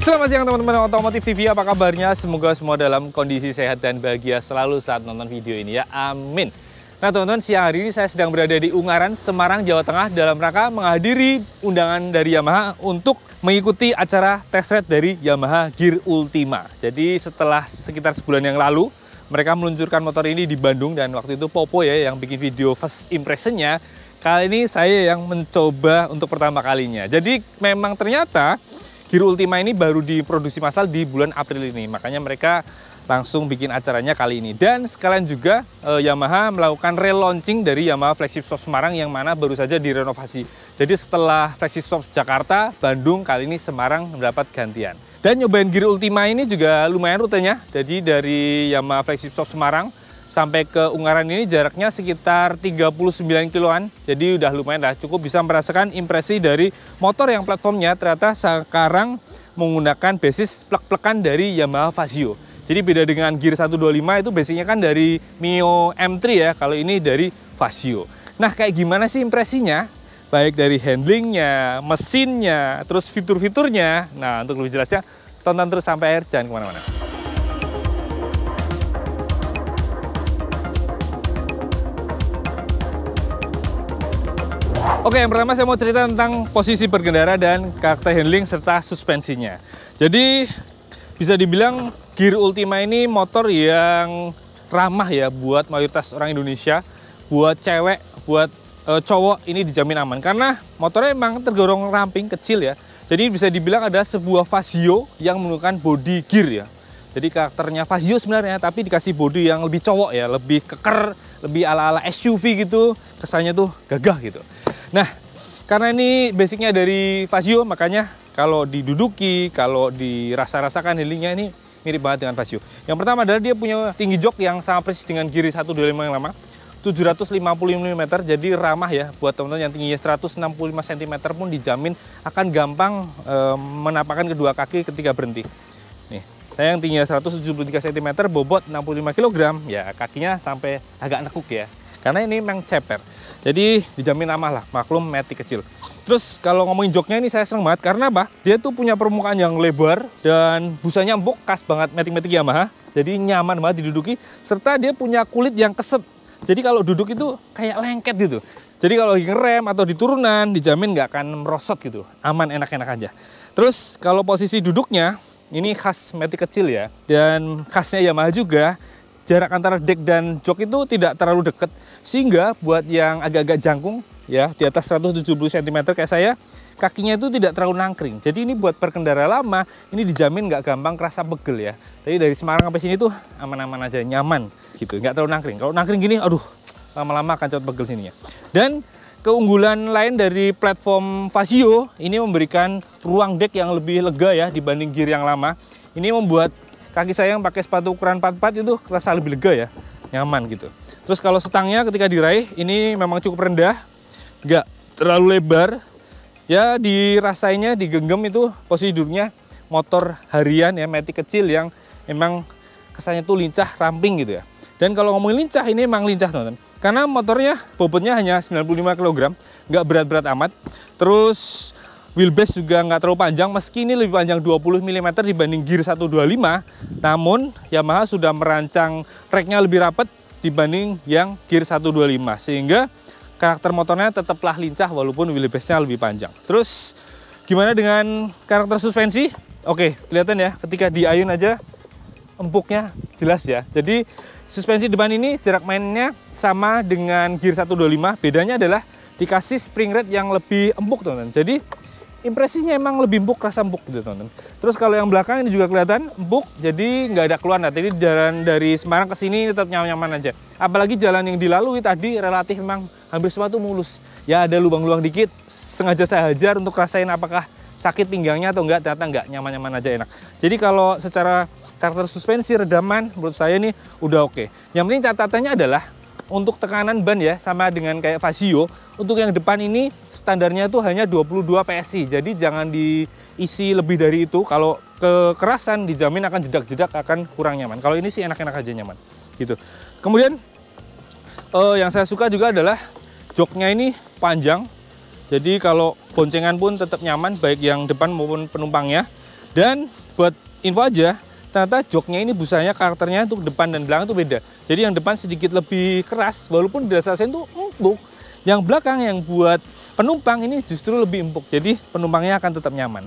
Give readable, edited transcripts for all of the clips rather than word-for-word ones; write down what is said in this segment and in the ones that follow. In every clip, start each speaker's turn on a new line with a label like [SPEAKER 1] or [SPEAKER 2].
[SPEAKER 1] Selamat siang teman-teman Otomotif TV, apa kabarnya? Semoga semua dalam kondisi sehat dan bahagia selalu saat nonton video ini ya, amin. Nah teman-teman, siang hari ini saya sedang berada di Ungaran, Semarang, Jawa Tengah dalam rangka menghadiri undangan dari Yamaha untuk mengikuti acara test ride dari Yamaha Gear Ultima. Jadi setelah sekitar sebulan yang lalu, mereka meluncurkan motor ini di Bandung dan waktu itu Popo ya yang bikin video first impression-nya. Kali ini saya yang mencoba untuk pertama kalinya. Jadi memang ternyata Gear Ultima ini baru diproduksi massal di bulan April ini, makanya mereka langsung bikin acaranya kali ini. Dan sekalian juga Yamaha melakukan relaunching dari Yamaha Flagship Shop Semarang yang mana baru saja direnovasi. Jadi setelah Flagship Shop Jakarta, Bandung, kali ini Semarang mendapat gantian. Dan nyobain Gear Ultima ini juga lumayan rutenya. Jadi dari Yamaha Flagship Shop Semarang sampai ke Ungaran ini jaraknya sekitar 39 kiloan. Jadi udah lumayan lah, cukup bisa merasakan impresi dari motor yang platformnya ternyata sekarang menggunakan basis plek-plekan dari Yamaha Fazio. Jadi beda dengan Gear 125 itu basicnya kan dari Mio M3 ya, kalau ini dari Fazio. Nah kayak gimana sih impresinya? Baik dari handlingnya, mesinnya, terus fitur-fiturnya. Nah untuk lebih jelasnya tonton terus sampai akhir, jangan kemana-mana. Oke, yang pertama saya mau cerita tentang posisi berkendara dan karakter handling serta suspensinya. Jadi bisa dibilang Gear Ultima ini motor yang ramah ya buat mayoritas orang Indonesia, buat cewek, buat cowok ini dijamin aman karena motornya emang tergolong ramping kecil ya. Jadi bisa dibilang ada sebuah Fazio yang menggunakan body gear ya. Jadi karakternya Fazio sebenarnya tapi dikasih body yang lebih cowok ya, lebih keker, lebih ala-ala SUV gitu, kesannya tuh gagah gitu. Nah, karena ini basicnya dari Fazio, makanya kalau diduduki, kalau dirasa-rasakan handlingnya ini mirip banget dengan Fazio. Yang pertama adalah dia punya tinggi jok yang sama persis dengan Gear 125 yang lama, 750 mm, jadi ramah ya buat teman-teman yang tingginya 165 cm pun dijamin akan gampang menapakkan kedua kaki ketika berhenti. Nih, saya yang tingginya 173 cm, bobot 65 kg, ya kakinya sampai agak nekuk ya. Karena ini memang ceper. Jadi dijamin aman lah, maklum Matic kecil. Terus kalau ngomongin joknya ini saya seneng banget karena apa? Dia tuh punya permukaan yang lebar dan busanya empuk, khas banget Matic Yamaha. Jadi nyaman banget diduduki, serta dia punya kulit yang keset. Jadi kalau duduk itu kayak lengket gitu. Jadi kalau lagi ngerem atau di turunan dijamin nggak akan merosot gitu. Aman, enak-enak aja. Terus kalau posisi duduknya ini khas Matic kecil ya. Dan khasnya Yamaha juga, jarak antara deck dan jok itu tidak terlalu dekat. Sehingga buat yang agak-agak jangkung ya di atas 170 cm kayak saya, kakinya itu tidak terlalu nangkring. Jadi ini buat perkendara lama ini dijamin nggak gampang kerasa pegel ya. Jadi dari Semarang sampai sini tuh aman-aman aja, nyaman gitu, nggak terlalu nangkring. Kalau nangkring gini, aduh, lama-lama akan cepat pegel sininya. Dan keunggulan lain dari platform Fazio ini memberikan ruang deck yang lebih lega ya dibanding Gear yang lama. Ini membuat kaki saya yang pakai sepatu ukuran 44 itu terasa lebih lega ya, nyaman gitu. Terus kalau setangnya ketika diraih ini memang cukup rendah, nggak terlalu lebar. Ya dirasainya, digenggam itu posisi duduknya motor harian ya, Matic kecil yang memang kesannya tuh lincah, ramping gitu ya. Dan kalau ngomongin lincah, ini memang lincah teman-teman. Karena motornya bobotnya hanya 95 kg, nggak berat-berat amat. Terus wheelbase juga nggak terlalu panjang, meski ini lebih panjang 20 mm dibanding Gear 125. Namun Yamaha sudah merancang reknya lebih rapat dibanding yang Gear 125. Sehingga karakter motornya tetaplah lincah walaupun wheelbase-nya lebih panjang. Terus gimana dengan karakter suspensi? Oke, kelihatan ya ketika diayun aja empuknya jelas ya. Jadi suspensi depan ini jarak mainnya sama dengan Gear 125. Bedanya adalah dikasih spring rate yang lebih empuk teman-teman. Jadi impresinya emang lebih empuk, rasa empuk gitu teman-teman. Terus kalau yang belakang ini juga kelihatan empuk, jadi nggak ada keluhan. Nah, jadi jalan dari Semarang ke sini tetap nyaman-nyaman aja. Apalagi jalan yang dilalui tadi relatif memang hampir semua tuh mulus. Ya ada lubang-lubang dikit, sengaja saya hajar untuk rasain apakah sakit pinggangnya atau enggak, ternyata enggak, nyaman-nyaman aja, enak. Jadi kalau secara karakter suspensi, redaman, menurut saya ini udah oke. Yang penting catatannya adalah untuk tekanan ban ya, sama dengan kayak Fazio. Untuk yang depan ini standarnya itu hanya 22 PSI, jadi jangan diisi lebih dari itu. Kalau kekerasan dijamin akan jedak-jedak, akan kurang nyaman. Kalau ini sih enak-enak aja, nyaman gitu. Kemudian yang saya suka juga adalah joknya ini panjang, jadi kalau boncengan pun tetap nyaman, baik yang depan maupun penumpangnya. Dan buat info aja, ternyata joknya ini busanya karakternya untuk depan dan belakang itu beda. Jadi yang depan sedikit lebih keras, walaupun di dasar sen itu empuk. Yang belakang yang buat penumpang ini justru lebih empuk. Jadi penumpangnya akan tetap nyaman.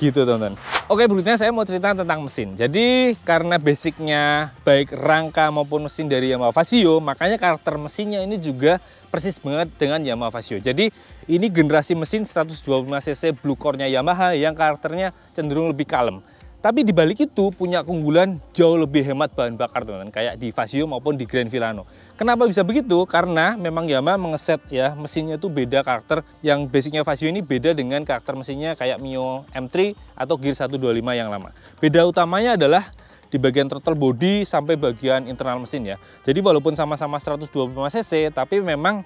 [SPEAKER 1] Gitu teman-teman. Oke, berikutnya saya mau cerita tentang mesin. Jadi karena basicnya baik rangka maupun mesin dari Yamaha Vasio, makanya karakter mesinnya ini juga persis banget dengan Yamaha Vasio. Jadi ini generasi mesin 125cc Blue Core-nya Yamaha yang karakternya cenderung lebih kalem. Tapi di balik itu punya keunggulan jauh lebih hemat bahan bakar teman-teman, kayak di Vasio maupun di Grand Vilano. Kenapa bisa begitu? Karena memang Yamaha mengeset ya mesinnya itu beda karakter. Yang basicnya Vasio ini beda dengan karakter mesinnya kayak Mio M3 atau Gear 125 yang lama. Beda utamanya adalah di bagian throttle body sampai bagian internal mesin ya. Jadi walaupun sama-sama 125cc, tapi memang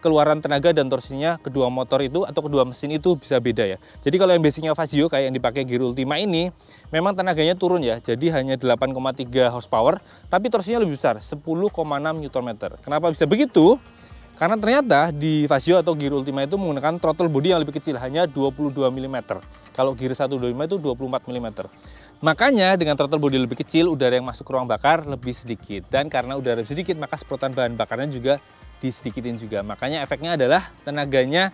[SPEAKER 1] keluaran tenaga dan torsinya kedua motor itu atau kedua mesin itu bisa beda ya. Jadi kalau yang basicnya Vasio kayak yang dipakai Gear Ultima ini, memang tenaganya turun ya. Jadi hanya 8,3 horsepower, tapi torsinya lebih besar, 10,6 Nm. Kenapa bisa begitu? Karena ternyata di Vasio atau Gear Ultima itu menggunakan throttle body yang lebih kecil, hanya 22 mm. Kalau Gear 125 itu 24 mm. Makanya dengan throttle body lebih kecil, udara yang masuk ke ruang bakar lebih sedikit. Dan karena udara lebih sedikit, maka semprotan bahan bakarnya juga disedikitin juga. Makanya efeknya adalah tenaganya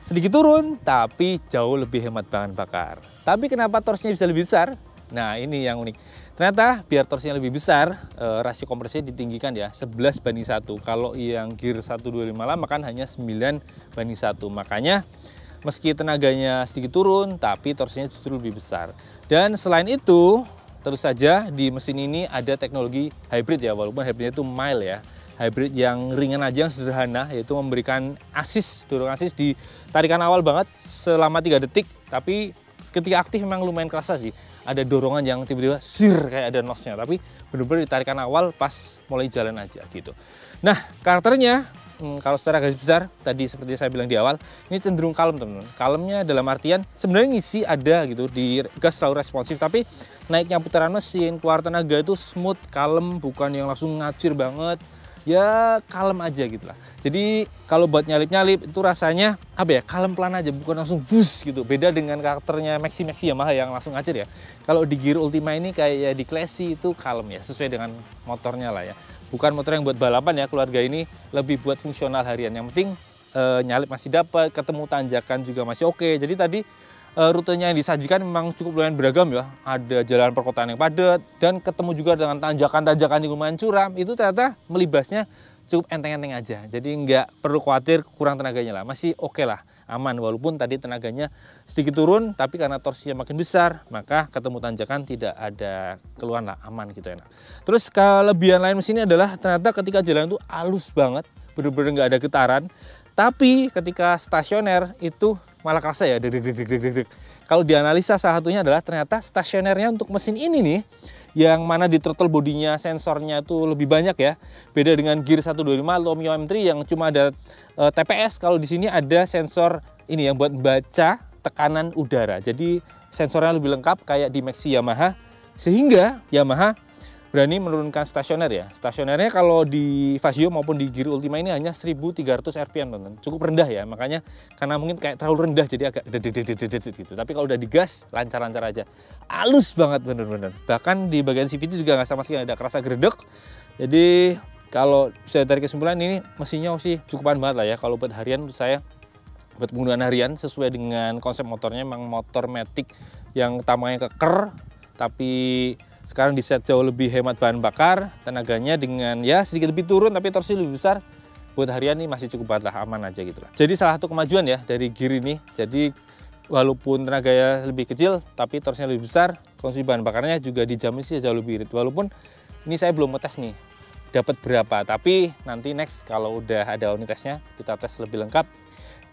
[SPEAKER 1] sedikit turun, tapi jauh lebih hemat bahan bakar. Tapi kenapa torsinya bisa lebih besar? Nah ini yang unik. Ternyata biar torsinya lebih besar, rasio kompresinya ditinggikan ya, 11:1. Kalau yang Gear 125 lama kan hanya 9:1. Makanya meski tenaganya sedikit turun, tapi torsinya justru lebih besar. Dan selain itu, terus saja di mesin ini ada teknologi hybrid ya, walaupun hybridnya itu mild ya. Hybrid yang ringan aja, yang sederhana, yaitu memberikan assist, dorong assist di tarikan awal banget selama 3 detik, tapi ketika aktif memang lumayan kerasa sih. Ada dorongan yang tiba-tiba sir kayak ada nosnya, tapi benar-benar di tarikan awal pas mulai jalan aja gitu. Nah, karakternya kalau secara garis besar tadi seperti saya bilang di awal, ini cenderung kalem teman-teman. Kalemnya dalam artian sebenarnya ngisi ada gitu, di gas selalu responsif, tapi naiknya putaran mesin, keluar tenaga itu smooth, kalem, bukan yang langsung ngacir banget. Ya kalem aja gitu lah. Jadi kalau buat nyalip-nyalip itu rasanya apa ya, kalem pelan aja, bukan langsung bus gitu. Beda dengan karakternya Maxi Yamaha yang langsung ngacir ya. Kalau di Gear Ultima ini kayak ya di Classy itu kalem ya, sesuai dengan motornya lah ya. Bukan motor yang buat balapan ya, keluarga ini lebih buat fungsional harian. Yang penting nyalip masih dapat, ketemu tanjakan juga masih oke. Jadi tadi rutenya yang disajikan memang cukup lumayan beragam ya. Ada jalan perkotaan yang padat dan ketemu juga dengan tanjakan-tanjakan yang lumayan curam. Itu ternyata melibasnya cukup enteng-enteng aja. Jadi nggak perlu khawatir kurang tenaganya lah. Masih oke lah, aman. Walaupun tadi tenaganya sedikit turun, tapi karena torsinya makin besar, maka ketemu tanjakan tidak ada keluhan lah, aman gitu enak. Terus kelebihan lain mesin ini adalah ternyata ketika jalan itu halus banget, bener-bener nggak ada getaran. Tapi ketika stasioner itu malah kerasa ya, deg-deg. Kalau dianalisa salah satunya adalah ternyata stasionernya untuk mesin ini nih, yang mana di throttle bodinya sensornya itu lebih banyak ya. Beda dengan Gear 125 atau Mio M3 yang cuma ada TPS, kalau di sini ada sensor ini yang buat baca tekanan udara. Jadi sensornya lebih lengkap kayak di Maxi Yamaha, sehingga Yamaha berani menurunkan stasioner ya. Stasionernya kalau di Vasio maupun di Gear Ultima ini hanya 1300 rpm teman-teman. Cukup rendah ya, makanya karena mungkin kayak terlalu rendah jadi agak dedet gitu. Tapi kalau udah digas lancar-lancar aja. Halus banget bener-bener. Bahkan di bagian CVT juga nggak sama sekali ada kerasa gredek. Jadi kalau saya tarik kesimpulan ini mesinnya sih cukupan banget lah ya. Kalau buat harian menurut saya, buat penggunaan harian sesuai dengan konsep motornya, memang motor matic yang utamanya keker, tapi sekarang di set jauh lebih hemat bahan bakar, tenaganya dengan ya sedikit lebih turun tapi torsi lebih besar. Buat harian ini masih cukup banget lah, aman aja gitu lah. Jadi salah satu kemajuan ya dari Gear ini. Jadi walaupun tenaganya lebih kecil tapi torsinya lebih besar, konsumsi bahan bakarnya juga dijamin sih jauh lebih irit. Walaupun ini saya belum ngetes nih dapat berapa, tapi nanti next kalau udah ada unit tesnya kita tes lebih lengkap.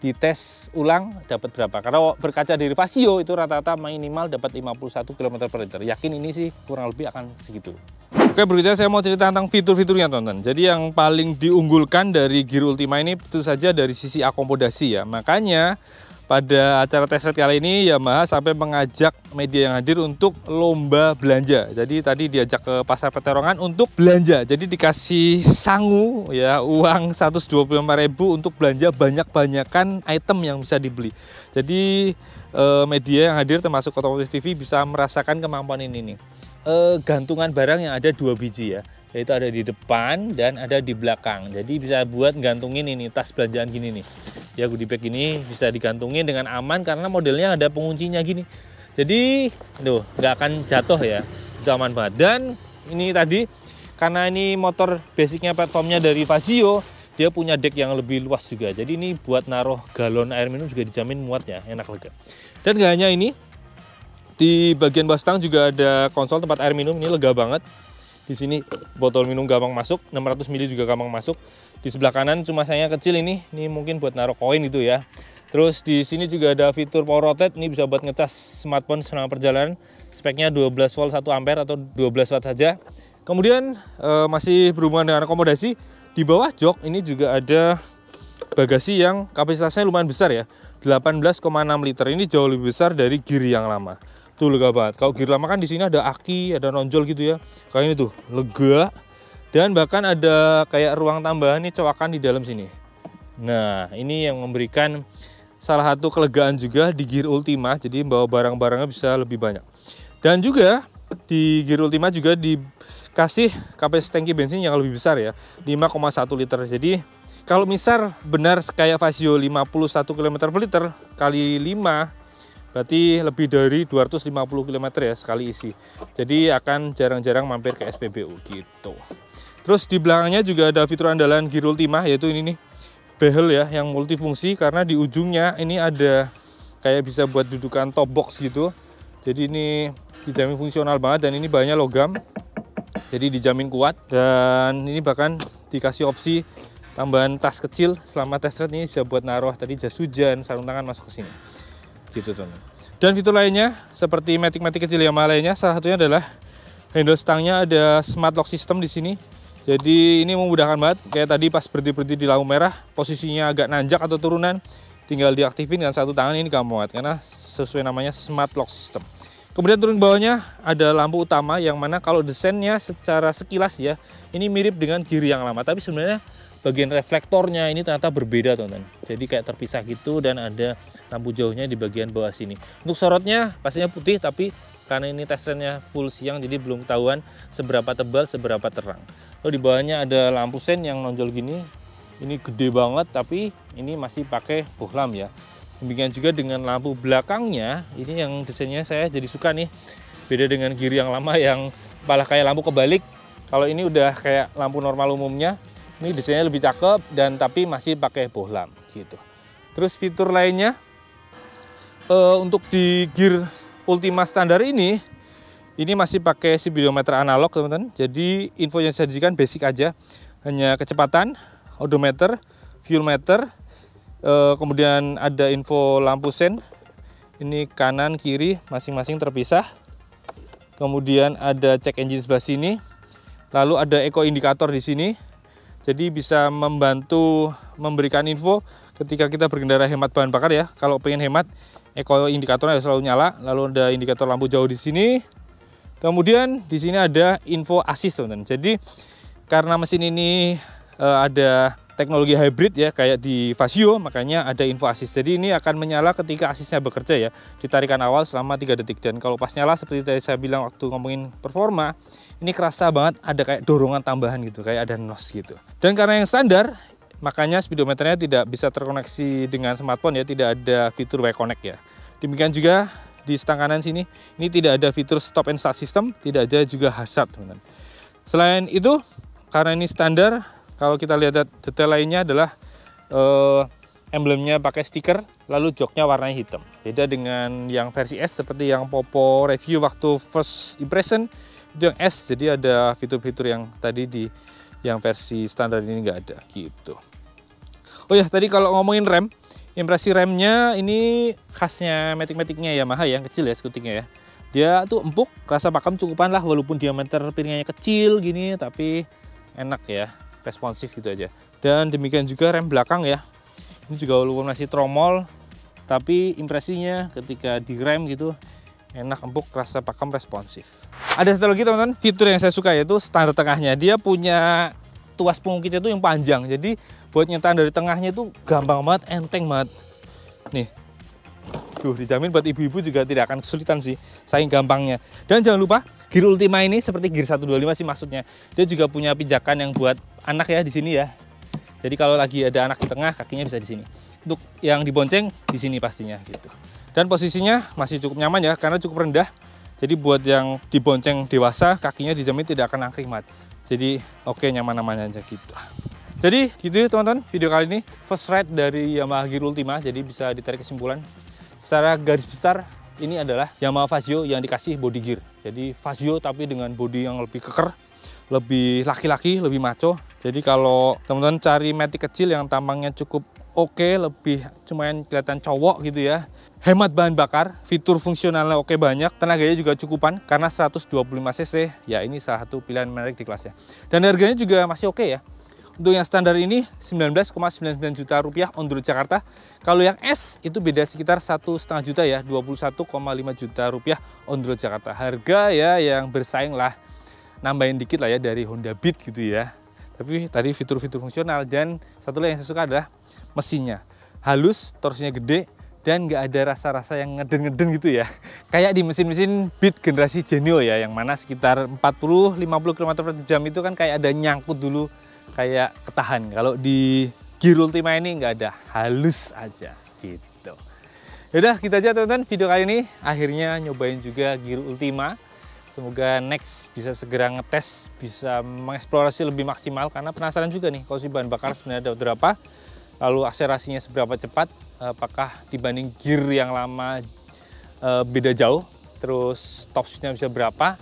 [SPEAKER 1] Dites ulang dapat berapa, karena berkaca dari Vasio itu rata-rata minimal dapat 51 km/liter. Yakin ini sih kurang lebih akan segitu. Oke, berikutnya saya mau cerita tentang fitur-fiturnya teman-teman. Jadi yang paling diunggulkan dari Gear Ultima ini tentu saja dari sisi akomodasi ya. Makanya pada acara test ride kali ini Yamaha sampai mengajak media yang hadir untuk lomba belanja. Jadi tadi diajak ke Pasar Peterongan untuk belanja. Jadi dikasih sangu ya, uang 125.000 untuk belanja banyak-banyakan item yang bisa dibeli. Jadi media yang hadir termasuk Otomotif TV bisa merasakan kemampuan ini nih. Gantungan barang yang ada 2 biji ya, yaitu ada di depan dan ada di belakang. Jadi bisa buat gantungin ini tas belanjaan gini nih. Ya, goodie bag ini bisa digantungin dengan aman karena modelnya ada penguncinya gini. Jadi tuh nggak akan jatuh ya, itu aman banget. Dan ini tadi karena ini motor basicnya platformnya dari Vasio, dia punya deck yang lebih luas juga. Jadi ini buat naruh galon air minum juga dijamin muat ya, enak lega. Dan nggak hanya ini, di bagian bawah stang juga ada konsol tempat air minum, ini lega banget. Di sini botol minum gampang masuk, 600 ml juga gampang masuk. Di sebelah kanan cuma sayangnya kecil ini mungkin buat naruh koin gitu ya. Terus di sini juga ada fitur power rotate, ini bisa buat ngecas smartphone selama perjalanan. Speknya 12 volt 1 ampere atau 12 watt saja. Kemudian masih berhubungan dengan akomodasi, di bawah jok ini juga ada bagasi yang kapasitasnya lumayan besar ya, 18,6 liter. Ini jauh lebih besar dari gear yang lama. Tuh lega banget. Kalau gear lama kan di sini ada aki, ada nonjol gitu ya. Kayak ini tuh lega. Dan bahkan ada kayak ruang tambahan nih, coakan di dalam sini. Nah, ini yang memberikan salah satu kelegaan juga di gear Ultima. Jadi bawa barang-barangnya bisa lebih banyak. Dan juga di gear Ultima juga dikasih kapasitas tangki bensin yang lebih besar ya, 5,1 liter. Jadi kalau misal benar kayak Vasio 51 km per liter kali 5, berarti lebih dari 250 km ya sekali isi. Jadi akan jarang-jarang mampir ke SPBU gitu. Terus di belakangnya juga ada fitur andalan gear Ultima, yaitu ini nih, behel ya, yang multifungsi. Karena di ujungnya ini ada kayak bisa buat dudukan top box gitu. Jadi ini dijamin fungsional banget, dan ini bahannya logam, jadi dijamin kuat. Dan ini bahkan dikasih opsi tambahan tas kecil selama test ride, ini bisa buat naruh tadi jas hujan, sarung tangan masuk ke sini gitu teman. Dan fitur lainnya seperti matic-matic kecil Yamaha lainnya, salah satunya adalah handle stangnya ada smart lock system di sini. Jadi ini memudahkan banget, kayak tadi pas berhenti di lampu merah, posisinya agak nanjak atau turunan, tinggal diaktifin dengan satu tangan, ini gampang banget karena sesuai namanya smart lock system. Kemudian turun ke bawahnya ada lampu utama, yang mana kalau desainnya secara sekilas ya, ini mirip dengan gear yang lama, tapi sebenarnya bagian reflektornya ini ternyata berbeda teman-teman. Jadi kayak terpisah gitu, dan ada lampu jauhnya di bagian bawah sini. Untuk sorotnya pastinya putih, tapi karena ini test ride-nya full siang, jadi belum ketahuan seberapa tebal, seberapa terang. Lalu di bawahnya ada lampu sen yang nonjol gini. Ini gede banget, tapi ini masih pakai bohlam ya. Demikian juga dengan lampu belakangnya, ini yang desainnya saya jadi suka nih. Beda dengan gear yang lama yang malah kayak lampu kebalik. Kalau ini udah kayak lampu normal umumnya. Ini desainnya lebih cakep, dan tapi masih pakai bohlam gitu. Terus fitur lainnya, untuk di gear Ultima standar ini masih pakai speedometer analog teman-teman. Jadi info yang disajikan basic aja, hanya kecepatan, odometer, fuel meter, kemudian ada info lampu sen. Ini kanan kiri masing-masing terpisah. Kemudian ada check engine sebelah sini. Lalu ada eco indikator di sini. Jadi bisa membantu memberikan info ketika kita berkendara hemat bahan bakar ya. Kalau pengen hemat, eco indikatornya selalu nyala. Lalu ada indikator lampu jauh di sini. Kemudian di sini ada info assist teman-teman. Jadi karena mesin ini ada teknologi hybrid ya, kayak di Vasio, makanya ada info assist. Jadi ini akan menyala ketika asisnya bekerja ya, ditarikan awal selama 3 detik. Dan kalau pas nyala seperti tadi saya bilang waktu ngomongin performa, ini kerasa banget ada kayak dorongan tambahan gitu, kayak ada nos gitu. Dan karena yang standar, makanya speedometernya tidak bisa terkoneksi dengan smartphone ya, tidak ada fitur Y-Connect ya. Demikian juga di stang kanan sini, ini tidak ada fitur stop and start system, tidak ada juga hazard teman-teman. Selain itu, karena ini standar, kalau kita lihat detail lainnya adalah emblemnya pakai stiker, lalu joknya warnanya hitam. Beda dengan yang versi S seperti yang Popo review waktu first impression, itu yang S, jadi ada fitur-fitur yang tadi di yang versi standar ini nggak ada gitu. Oh ya, tadi kalau ngomongin rem, impresi remnya ini khasnya matic-maticnya Yamaha yang kecil ya, skutiknya ya. Dia tuh empuk, rasa pakem cukupan lah, walaupun diameter piringnya kecil gini, tapi enak ya, responsif gitu aja. Dan demikian juga rem belakang ya. Ini juga walaupun masih tromol, tapi impresinya ketika direm gitu enak, empuk, rasa pakem, responsif. Ada satu lagi teman-teman fitur yang saya suka, yaitu standar tengahnya. Dia punya tuas pengungkitnya itu yang panjang, jadi buat nyetan dari tengahnya itu gampang banget, enteng banget. Nih, dijamin buat ibu-ibu juga tidak akan kesulitan sih, saking gampangnya. Dan jangan lupa Gear Ultima ini seperti Gear 125 sih maksudnya. Dia juga punya pijakan yang buat anak ya di sini ya. Jadi kalau lagi ada anak di tengah, kakinya bisa di sini. Untuk yang dibonceng di sini pastinya gitu. Dan posisinya masih cukup nyaman ya, karena cukup rendah. Jadi buat yang dibonceng dewasa, kakinya dijamin tidak akan angkring mat. Jadi oke, nyaman-nyaman aja gitu. Jadi gitu ya teman-teman, video kali ini first ride dari Yamaha Gear Ultima. Jadi bisa ditarik kesimpulan, secara garis besar ini adalah Yamaha Fazio yang dikasih body gear. Jadi Fazio tapi dengan body yang lebih keker, lebih laki-laki, lebih maco. Jadi kalau teman-teman cari Matic kecil yang tampangnya cukup oke, lebih cuman kelihatan cowok gitu ya, hemat bahan bakar, fitur fungsionalnya oke banyak, tenaganya juga cukupan karena 125 cc, ya ini salah satu pilihan menarik di kelasnya. Dan harganya juga masih oke ya. Untuk yang standar ini 19,99 juta rupiah on the road Jakarta. Kalau yang S itu beda sekitar 1,5 juta ya, 21,5 juta rupiah on the road Jakarta. Harga ya yang bersaing lah, nambahin dikit lah ya dari Honda Beat gitu ya. Tapi tadi fitur-fitur fungsional, dan satu lagi yang saya suka adalah mesinnya. Halus, torsinya gede, dan nggak ada rasa-rasa yang ngeden-ngeden gitu ya. Kayak di mesin-mesin Beat generasi Genio ya, yang mana sekitar 40-50 km/jam itu kan kayak ada nyangkut dulu, kayak ketahan. Kalau di Gear Ultima ini nggak ada, halus aja gitu. Yaudah gitu aja teman-teman video kali ini. Akhirnya nyobain juga Gear Ultima. Semoga next bisa segera ngetes, bisa mengeksplorasi lebih maksimal, karena penasaran juga nih kondisi bahan bakar sebenarnya ada berapa, lalu akselerasinya seberapa cepat, apakah dibanding gear yang lama beda jauh, terus top speednya bisa berapa,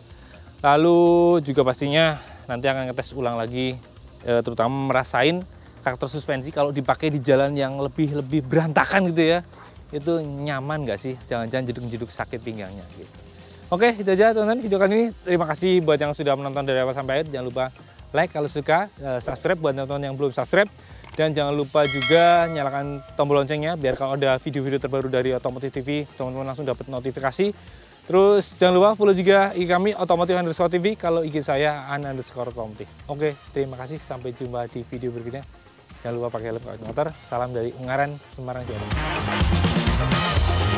[SPEAKER 1] lalu juga pastinya nanti akan ngetes ulang lagi, terutama merasain karakter suspensi kalau dipakai di jalan yang lebih berantakan gitu ya, itu nyaman nggak sih, jangan-jangan jeduk-jeduk sakit pinggangnya gitu. Oke, itu aja teman-teman video kali ini. Terima kasih buat yang sudah menonton dari awal sampai akhir. Jangan lupa like kalau suka, subscribe buat teman-teman yang belum subscribe, dan jangan lupa juga nyalakan tombol loncengnya biar kalau ada video-video terbaru dari Otomotif TV teman-teman langsung dapat notifikasi. Terus jangan lupa follow juga IG kami Otomotif_TV, kalau IG saya _otomotif. Oke, terima kasih, sampai jumpa di video berikutnya. Jangan lupa pakai helm kalau motor. Salam dari Ungaran, Semarang, Jawa Tengah.